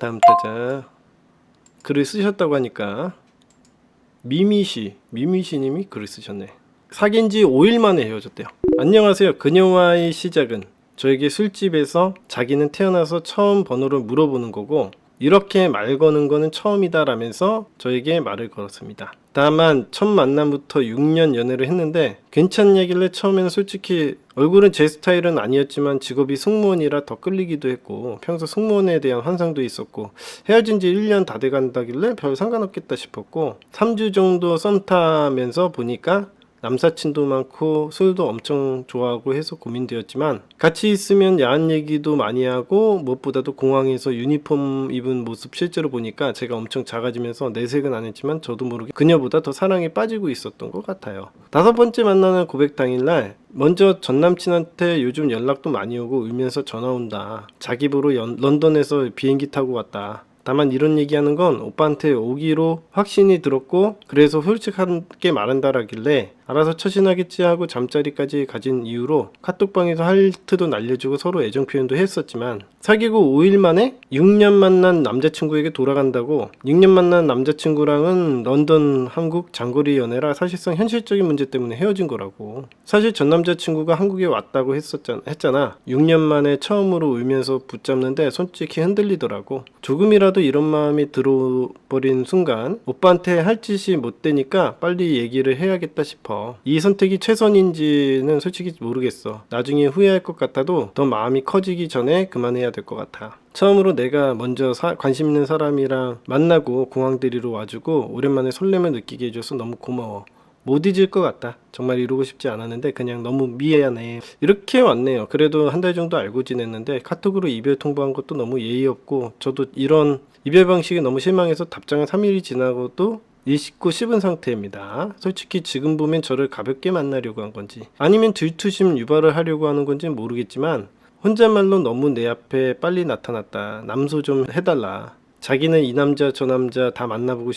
다음 타자 글을 쓰셨다고 하니까 미미씨님이 글을 쓰셨네. 사귄 지 5일 만에 헤어졌대요. 안녕하세요. 그녀와의 시작은 저에게 술집에서 자기는 태어나서 처음 번호를 물어보는 거고 이렇게 말 거는 거는 처음이다 라면서 저에게 말을 걸었습니다. 다만 첫 만남부터 6년 연애를 했는데 괜찮냐길래 처음에는 솔직히 얼굴은 제 스타일은 아니었지만 직업이 승무원이라 더 끌리기도 했고 평소 승무원에 대한 환상도 있었고 헤어진 지 1년 다 돼간다길래 별 상관없겠다 싶었고 3주 정도 썸 타면서 보니까 남사친도 많고 술도 엄청 좋아하고 해서 고민되었지만 같이 있으면 야한 얘기도 많이 하고 무엇보다도 공항에서 유니폼 입은 모습 실제로 보니까 제가 엄청 작아지면서 내색은 안 했지만 저도 모르게 그녀보다 더 사랑에 빠지고 있었던 것 같아요. 5번째 만나는 고백 당일날 먼저 전남친한테 요즘 연락도 많이 오고 울면서 전화 온다. 자기 보러 런던에서 비행기 타고 왔다. 다만 이런 얘기하는 건 오빠한테 오기로 확신이 들었고 그래서 솔직하게 말한다라길래 알아서 처신하겠지 하고 잠자리까지 가진 이유로 카톡방에서 하트도 날려주고 서로 애정 표현도 했었지만 사귀고 5일 만에 6년 만난 남자친구에게 돌아간다고 6년 만난 남자친구랑은 런던 한국 장거리 연애라 사실상 현실적인 문제 때문에 헤어진 거라고. 사실 전 남자친구가 한국에 왔다고 했잖아. 6년 만에 처음으로 울면서 붙잡는데 솔직히 흔들리더라고. 조금이라도 이런 마음이 들어버린 순간 오빠한테 할 짓이 못 되니까 빨리 얘기를 해야겠다 싶어. 이 선택이 최선인지는 솔직히 모르겠어. 나중에 후회할 것 같아도 더 마음이 커지기 전에 그만해야 될 것 같아. 처음으로 내가 먼저 관심 있는 사람이랑 만나고 공항 데리러 와주고 오랜만에 설렘을 느끼게 해줘서 너무 고마워. 못 잊을 것 같다. 정말 이루고 싶지 않았는데 그냥 너무 미안해. 이렇게 왔네요. 그래도 한 달 정도 알고 지냈는데 카톡으로 이별 통보한 것도 너무 예의 없고 저도 이런 이별 방식이 너무 실망해서 답장은 3일이 지나고도 잊고 씹은 상태입니다. 솔직히 지금 보면 저를 가볍게 만나려고 한 건지 아니면 질투심 유발을 하려고 하는 건지 모르겠지만 혼잣말로 너무 내 앞에 빨리 나타났다. 남소 좀 해달라. 자기는 이 남자 저 남자 다 만나보고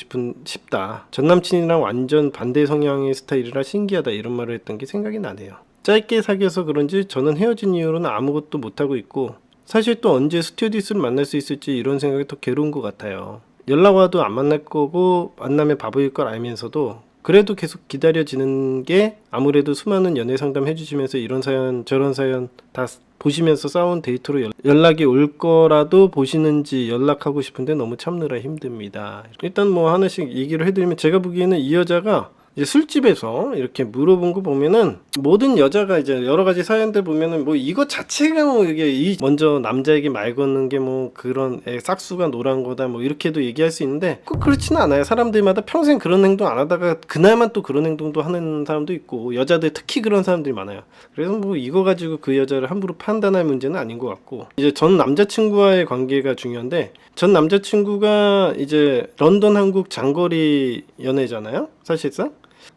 싶다. 전 남친이랑 완전 반대 성향의 스타일이라 신기하다. 이런 말을 했던 게 생각이 나네요. 짧게 사귀어서 그런지 저는 헤어진 이후로는 아무것도 못하고 있고 사실 또 언제 스튜어디스를 만날 수 있을지 이런 생각이 더 괴로운 것 같아요. 연락 와도 안 만날 거고 만나면 바보일 걸 알면서도 그래도 계속 기다려지는 게 아무래도 수많은 연애 상담 해주시면서 이런 사연 저런 사연 다 보시면서 싸운 데이터로 연락이 올 거라도 보시는지 연락하고 싶은데 너무 참느라 힘듭니다. 일단 뭐 하나씩 얘기를 해드리면 제가 보기에는 이 여자가 이제 술집에서 이렇게 물어본 거 보면은 모든 여자가 이제 여러 가지 사연들 보면은 뭐 이거 자체가 뭐 이게 먼저 남자에게 말 거는 게 뭐 그런 싹수가 노란 거다 뭐 이렇게도 얘기할 수 있는데 꼭 그렇지는 않아요. 사람들마다 평생 그런 행동 안 하다가 그날만 또 그런 행동도 하는 사람도 있고 여자들 특히 그런 사람들이 많아요. 그래서 뭐 이거 가지고 그 여자를 함부로 판단할 문제는 아닌 것 같고 이제 전 남자친구와의 관계가 중요한데 전 남자친구가 이제 런던 한국 장거리 연애잖아요. 사실상.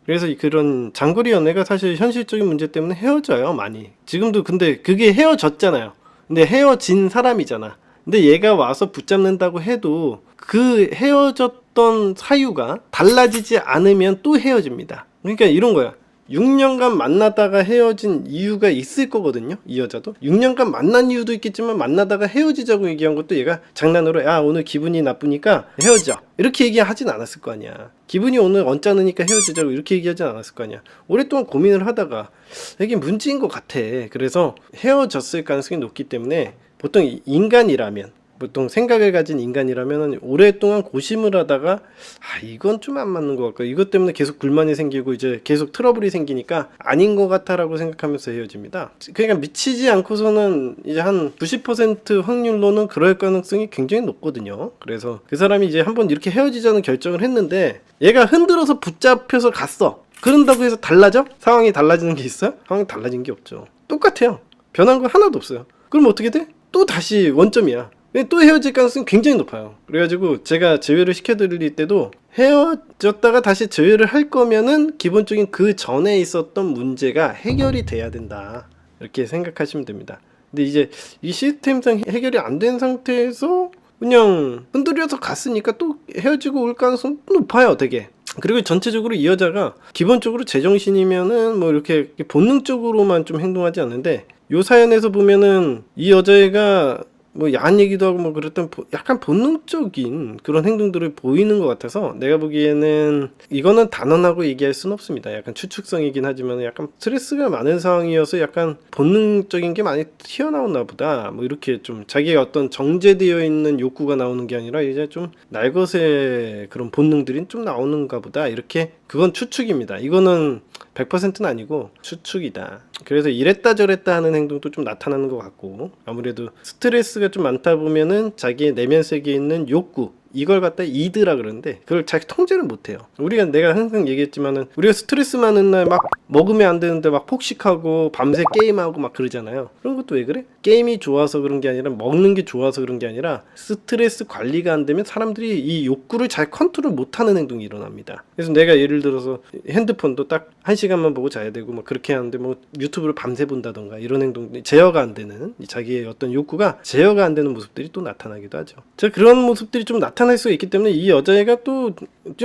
그래서 그런 장거리 연애가 사실 현실적인 문제 때문에 헤어져요 많이. 지금도 근데 그게 헤어졌잖아요. 근데 헤어진 사람이잖아. 근데 얘가 와서 붙잡는다고 해도 그 헤어졌던 사유가 달라지지 않으면 또 헤어집니다. 그러니까 이런 거야. 6년간 만나다가 헤어진 이유가 있을 거거든요. 이 여자도 6년간 만난 이유도 있겠지만 만나다가 헤어지자고 얘기한 것도 얘가 장난으로 야 오늘 기분이 나쁘니까 헤어져 이렇게 얘기하진 않았을 거 아니야. 기분이 오늘 언짢으니까 헤어지자고 이렇게 얘기하진 않았을 거 아니야. 오랫동안 고민을 하다가 이게 문제인 것 같아. 그래서 헤어졌을 가능성이 높기 때문에 보통 인간이라면 보통 생각을 가진 인간이라면 오랫동안 고심을 하다가 이건 좀 안 맞는 것 같고 이것 때문에 계속 불만이 생기고 이제 계속 트러블이 생기니까 아닌 것 같아라고 생각하면서 헤어집니다. 그러니까 미치지 않고서는 이제 한 90% 확률로는 그럴 가능성이 굉장히 높거든요. 그래서 그 사람이 이제 한번 이렇게 헤어지자는 결정을 했는데 얘가 흔들어서 붙잡혀서 갔어. 그런다고 해서 달라져? 상황이 달라지는 게 있어요? 상황이 달라진 게 없죠. 똑같아요. 변한 거 하나도 없어요. 그럼 어떻게 돼? 또 다시 원점이야. 또 헤어질 가능성이 굉장히 높아요. 그래가지고 제가 제외를 시켜드릴 때도 헤어졌다가 다시 제외를 할 거면은 기본적인 그 전에 있었던 문제가 해결이 돼야 된다. 이렇게 생각하시면 됩니다. 근데 이제 이 시스템상 해결이 안 된 상태에서 그냥 흔들려서 갔으니까 또 헤어지고 올 가능성이 높아요, 되게. 그리고 전체적으로 이 여자가 기본적으로 제정신이면은 뭐 이렇게 본능적으로만 좀 행동하지 않는데 요 사연에서 보면은 이 여자애가 뭐 야한 얘기도 하고 뭐 그랬던 약간 본능적인 그런 행동들을 보이는 것 같아서 내가 보기에는 이거는 단언하고 얘기할 수는 없습니다. 약간 추측성이긴 하지만 약간 스트레스가 많은 상황이어서 약간 본능적인 게 많이 튀어나오나 보다. 뭐 이렇게 좀 자기의 어떤 정제되어 있는 욕구가 나오는 게 아니라 이제 좀 날것의 그런 본능들이 좀 나오는가 보다. 이렇게 그건 추측입니다. 이거는 100%는 아니고 추측이다. 그래서 이랬다 저랬다 하는 행동도 좀 나타나는 것 같고, 아무래도 스트레스가 좀 많다 보면은 자기의 내면 세계에 있는 욕구, 이걸 갖다 이드라 그러는데 그걸 잘 통제를 못해요. 내가 항상 얘기했지만은 우리가 스트레스 많은 날 막 먹으면 안 되는데 막 폭식하고 밤새 게임하고 막 그러잖아요. 그런 것도 왜 그래? 게임이 좋아서 그런 게 아니라 먹는 게 좋아서 그런 게 아니라 스트레스 관리가 안 되면 사람들이 이 욕구를 잘 컨트롤 못하는 행동이 일어납니다. 그래서 내가 예를 들어서 핸드폰도 딱 1시간만 보고 자야 되고 뭐 그렇게 하는데 뭐 유튜브를 밤새 본다던가 이런 행동들이 제어가 안 되는, 자기의 어떤 욕구가 제어가 안 되는 모습들이 또 나타나기도 하죠. 자, 그런 모습들이 좀 나타날 수가 있기 때문에 이 여자애가 또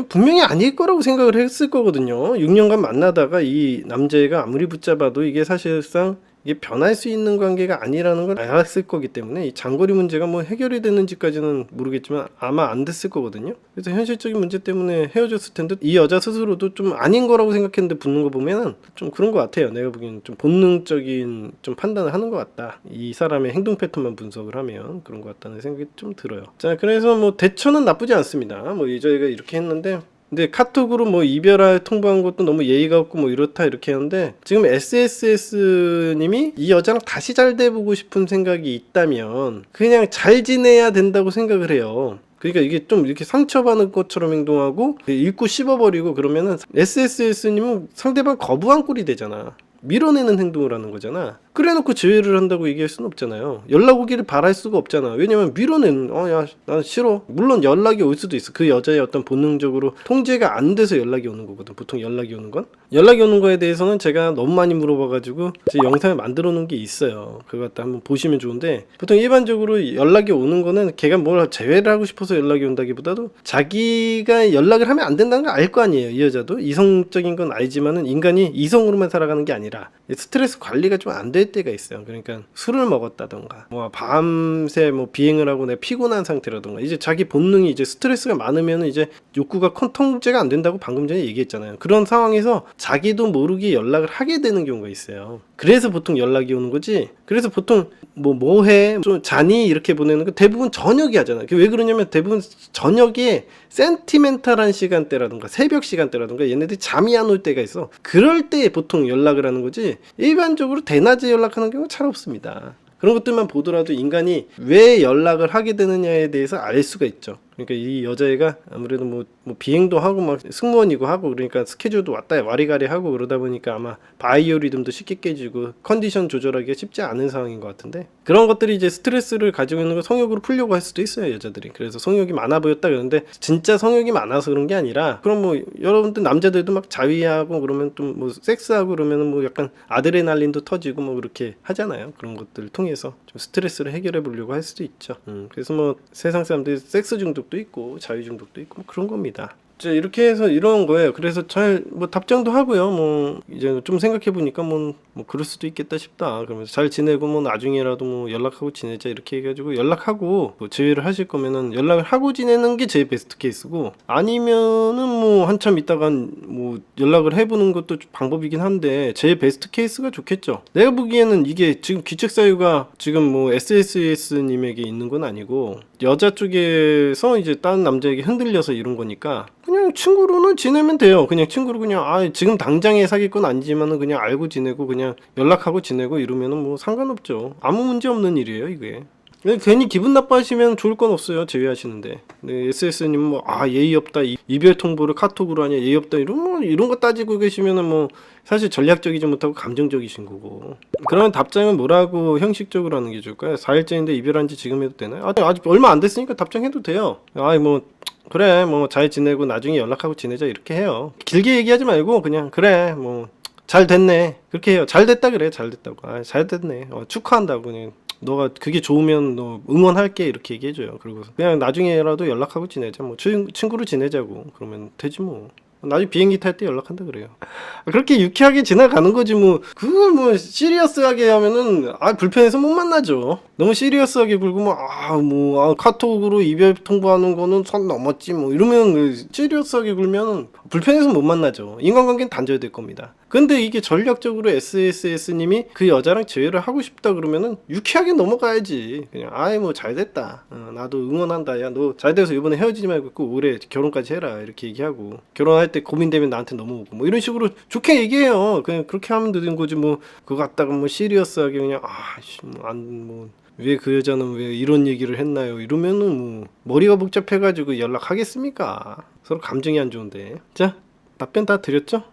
분명히 아닐 거라고 생각을 했을 거거든요. 6년간 만나다가 이 남자애가 아무리 붙잡아도 이게 사실상 이게 변할 수 있는 관계가 아니라는 걸 알았을 거기 때문에 이 장거리 문제가 뭐 해결이 됐는지까지는 모르겠지만 아마 안 됐을 거거든요. 그래서 현실적인 문제 때문에 헤어졌을 텐데 이 여자 스스로도 좀 아닌 거라고 생각했는데 붙는 거 보면은 좀 그런 것 같아요. 내가 보기에는 좀 본능적인 좀 판단을 하는 것 같다. 이 사람의 행동 패턴만 분석을 하면 그런 것 같다는 생각이 좀 들어요. 자, 그래서 뭐 대처는 나쁘지 않습니다. 뭐 여자애가 이렇게 했는데, 근데 카톡으로 뭐 이별할 통보한 것도 너무 예의가 없고 뭐 이렇다 이렇게 하는데, 지금 SSS님이 이 여자랑 다시 잘 돼보고 싶은 생각이 있다면 그냥 잘 지내야 된다고 생각을 해요. 그러니까 이게 좀 이렇게 상처받는 것처럼 행동하고 읽고 씹어버리고 그러면은 SSS님은 상대방 거부한 꼴이 되잖아. 밀어내는 행동을 하는 거잖아. 그래놓고 제외를 한다고 얘기할 수는 없잖아요. 연락 오기를 바랄 수가 없잖아. 왜냐면 밀어내는, 야, 난 싫어. 물론 연락이 올 수도 있어. 그 여자의 어떤 본능적으로 통제가 안 돼서 연락이 오는 거거든. 보통 연락이 오는 건. 연락이 오는 거에 대해서는 제가 너무 많이 물어봐가지고 제 영상을 만들어 놓은 게 있어요. 그거 갖다 한번 보시면 좋은데, 보통 일반적으로 연락이 오는 거는 걔가 뭘 제외를 하고 싶어서 연락이 온다기보다도 자기가 연락을 하면 안 된다는 걸 알 거 아니에요. 이 여자도. 이성적인 건 알지만은 인간이 이성으로만 살아가는 게 아니라 스트레스 관리가 좀 안 될 때가 있어요. 그러니까 술을 먹었다던가 뭐 밤새 뭐 비행을 하고 내가 피곤한 상태라던가, 이제 자기 본능이 이제 스트레스가 많으면 이제 욕구가 통제가 안 된다고 방금 전에 얘기했잖아요. 그런 상황에서 자기도 모르게 연락을 하게 되는 경우가 있어요. 그래서 보통 연락이 오는 거지. 그래서 보통 뭐해? 좀 자니? 이렇게 보내는 거 대부분 저녁에 하잖아요. 왜 그러냐면 대부분 저녁에 센티멘탈한 시간대라든가 새벽 시간대라든가 얘네들이 잠이 안 올 때가 있어. 그럴 때 보통 연락을 하는 거지, 일반적으로 대낮에 연락하는 경우는 잘 없습니다. 그런 것들만 보더라도 인간이 왜 연락을 하게 되느냐에 대해서 알 수가 있죠. 그러니까 이 여자애가 아무래도 뭐 비행도 하고 막 승무원이고 하고 그러니까 스케줄도 왔다 와리가리 하고 그러다 보니까 아마 바이오리듬도 쉽게 깨지고 컨디션 조절하기가 쉽지 않은 상황인 것 같은데, 그런 것들이 이제 스트레스를 가지고 있는 걸 성욕으로 풀려고 할 수도 있어요, 여자들이. 그래서 성욕이 많아 보였다 그러는데 진짜 성욕이 많아서 그런 게 아니라, 그럼 뭐 여러분들 남자들도 막 자위하고 그러면 또 뭐 섹스하고 그러면은 뭐 약간 아드레날린도 터지고 뭐 그렇게 하잖아요. 그런 것들을 통해서 좀 스트레스를 해결해 보려고 할 수도 있죠. 그래서 뭐 세상 사람들이 섹스 중독도 있고 자유 중독도 있고 뭐 그런 겁니다. 이렇게 해서 이런 거예요. 그래서 잘 뭐 답장도 하고요. 뭐 이제 좀 생각해 보니까 뭐 그럴 수도 있겠다 싶다. 그러면서 잘 지내고 뭐 나중에라도 뭐 연락하고 지내자 이렇게 해가지고 연락하고, 뭐 제외를 하실 거면은 연락을 하고 지내는 게 제일 베스트 케이스고, 아니면은 뭐 한참 있다가 뭐 연락을 해보는 것도 방법이긴 한데 제일 베스트 케이스가 좋겠죠. 내가 보기에는 이게 지금 기책사유가 지금 뭐 SSS님에게 있는 건 아니고 여자 쪽에서 이제 다른 남자에게 흔들려서 이런 거니까 그냥 친구로는 지내면 돼요. 그냥 친구로 그냥 지금 당장에 사귈 건 아니지만은 그냥 알고 지내고 그냥 연락하고 지내고 이러면은 뭐 상관없죠. 아무 문제 없는 일이에요, 이게. 괜히 기분 나빠하시면 좋을 건 없어요, 제외하시는데. 네, SS님 뭐 예의 없다, 이별 통보를 카톡으로 하냐, 예의 없다 이런 거 따지고 계시면은 뭐 사실 전략적이지 못하고 감정적이신 거고. 그러면 답장은 뭐라고 형식적으로 하는 게 좋을까요? 4일째인데 이별한 지 지금 해도 되나요? 아직 얼마 안 됐으니까 답장해도 돼요. 뭐 그래 뭐 잘 지내고 나중에 연락하고 지내자 이렇게 해요. 길게 얘기하지 말고 그냥 그래 뭐 잘 됐네 그렇게 해요. 잘 됐다 그래, 잘 됐다고. 잘 됐네, 축하한다고. 그냥 너가 그게 좋으면 너 응원할게 이렇게 얘기해줘요. 그리고 그냥 나중에라도 연락하고 지내자, 뭐 친구로 지내자고 그러면 되지 뭐. 나중에 비행기 탈 때 연락한다 그래요. 그렇게 유쾌하게 지나가는 거지 뭐. 그걸 뭐 시리어스하게 하면은 불편해서 못 만나죠. 너무 시리어스하게 굴고 뭐 카톡으로 이별 통보하는 거는 선 넘었지 뭐 이러면 시리어스하게 굴면 불편해서 못 만나죠. 인간관계는 단절이 될 겁니다. 근데 이게 전략적으로 SSS님이 그 여자랑 재회를 하고 싶다 그러면은 유쾌하게 넘어가야지. 그냥 뭐 잘됐다. 나도 응원한다. 야 너 잘돼서 이번에 헤어지지 말고 꼭 올해 결혼까지 해라. 이렇게 얘기하고 결혼할 때 고민되면 나한테 넘어오고 뭐 이런 식으로 좋게 얘기해요. 그냥 그렇게 하면 되는 거지 뭐 그거 갖다가 뭐 시리어스하게 그냥 왜 그 여자는 왜 이런 얘기를 했나요? 이러면은 뭐 머리가 복잡해가지고 연락하겠습니까? 서로 감정이 안 좋은데. 자, 답변 다 드렸죠?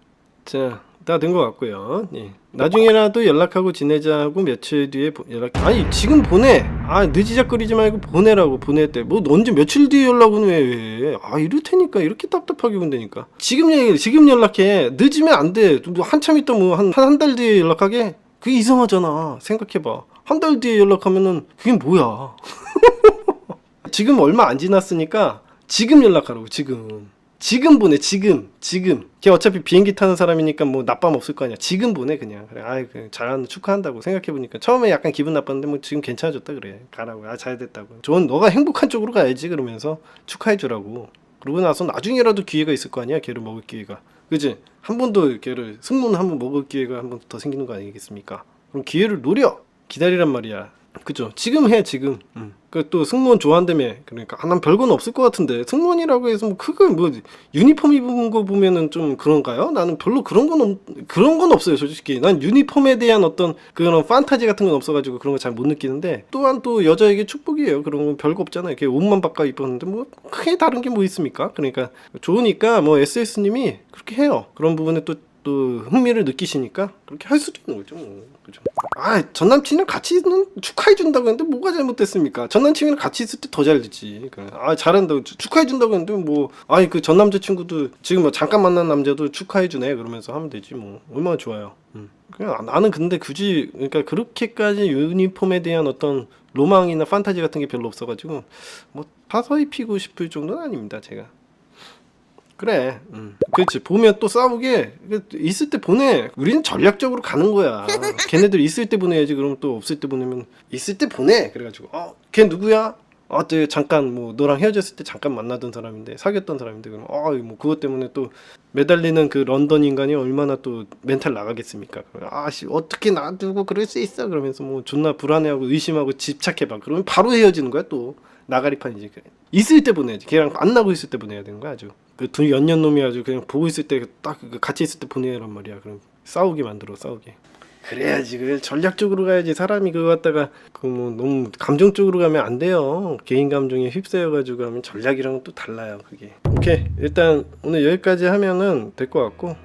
자, 다 된 것 같고요. 예. 나중에라도 연락하고 지내자고 며칠 뒤에 아니 지금 보내. 늦이작거리지 말고 보내라고. 보낼 때 뭐 언제 며칠 뒤에 연락은 왜 이럴 테니까 이렇게 답답하게 군다니까. 지금 연락해. 늦으면 안 돼. 뭐 한참 있다 뭐 한 달 뒤에 연락하게. 그게 이상하잖아. 생각해봐. 한 달 뒤에 연락하면은 그게 뭐야. 지금 얼마 안 지났으니까 지금 연락하라고. 지금 보내. 지금 걔 어차피 비행기 타는 사람이니까 뭐 나쁨 없을 거 아니야. 지금 보내. 그냥 그래. 그냥 잘하는 축하한다고. 생각해보니까 처음에 약간 기분 나빴는데 뭐 지금 괜찮아졌다 그래. 가라고. 잘됐다고. 너가 행복한 쪽으로 가야지. 그러면서 축하해주라고. 그러고 나서 나중에라도 기회가 있을 거 아니야. 걔를 먹을 기회가. 그치? 한 번 더 걔를 승무원 한 번 먹을 기회가 한 번 더 생기는 거 아니겠습니까? 그럼 기회를 노려. 기다리란 말이야. 그죠? 지금 해. 지금. 또 승무원 좋아한다며. 그러니까 난 별건 없을 것 같은데 승무원이라고 해서 뭐 크게 뭐 유니폼 입은 거 보면은 좀 그런가요? 나는 별로 그런 건 없어요. 솔직히 난 유니폼에 대한 어떤 그런 판타지 같은 건 없어가지고 그런 거 잘 못 느끼는데 또한 또 여자에게 축복이에요. 그런 건 별거 없잖아요. 이렇게 옷만 바꿔 입었는데 뭐 크게 다른 게 뭐 있습니까? 그러니까 좋으니까 뭐 SS님이 그렇게 해요. 그런 부분에 또 흥미를 느끼시니까 그렇게 할 수도 있는 거죠. 그죠? 전 남친이랑 같이 축하해 준다고 했는데 뭐가 잘못됐습니까? 전 남친이랑 같이 있을 때 더 잘 되지. 잘한다고 축하해 준다고 했는데 뭐 그 전 남자친구도 지금 뭐 잠깐 만난 남자도 축하해 주네 그러면서 하면 되지 뭐. 얼마나 좋아요. 그냥 나는 근데 굳이 그러니까 그렇게까지 유니폼에 대한 어떤 로망이나 판타지 같은 게 별로 없어가지고 뭐 사서 입히고 싶을 정도는 아닙니다. 제가. 그래. 그렇지. 보면 또 싸우게 있을 때 보내. 우리는 전략적으로 가는 거야. 걔네들 있을 때 보내야지. 그럼 또 없을 때 보내면 있을 때 보내. 그래가지고 걔 누구야? 잠깐 뭐 너랑 헤어졌을 때 잠깐 만나던 사람인데 사귀었던 사람인데 그럼 뭐 그것 때문에 또 매달리는 그 런던 인간이 얼마나 또 멘탈 나가겠습니까? 어떻게 놔두고 그럴 수 있어? 그러면서 뭐 존나 불안해하고 의심하고 집착해봐. 그러면 바로 헤어지는 거야 또. 나가리판이지. 있을 때 보내야지. 걔랑 만나고 있을 때 보내야 되는 거야. 아주 그 둘이 연년놈이 아주 그냥 보고 있을 때 딱 같이 있을 때 보내란 말이야. 그럼 싸우게 만들어. 그래야지. 그 전략적으로 가야지. 사람이 그거 갖다가 뭐 너무 감정적으로 가면 안 돼요. 개인 감정에 휩싸여가지고 하면 전략이랑은 또 달라요. 그게. 오케이. 일단 오늘 여기까지 하면은 될 것 같고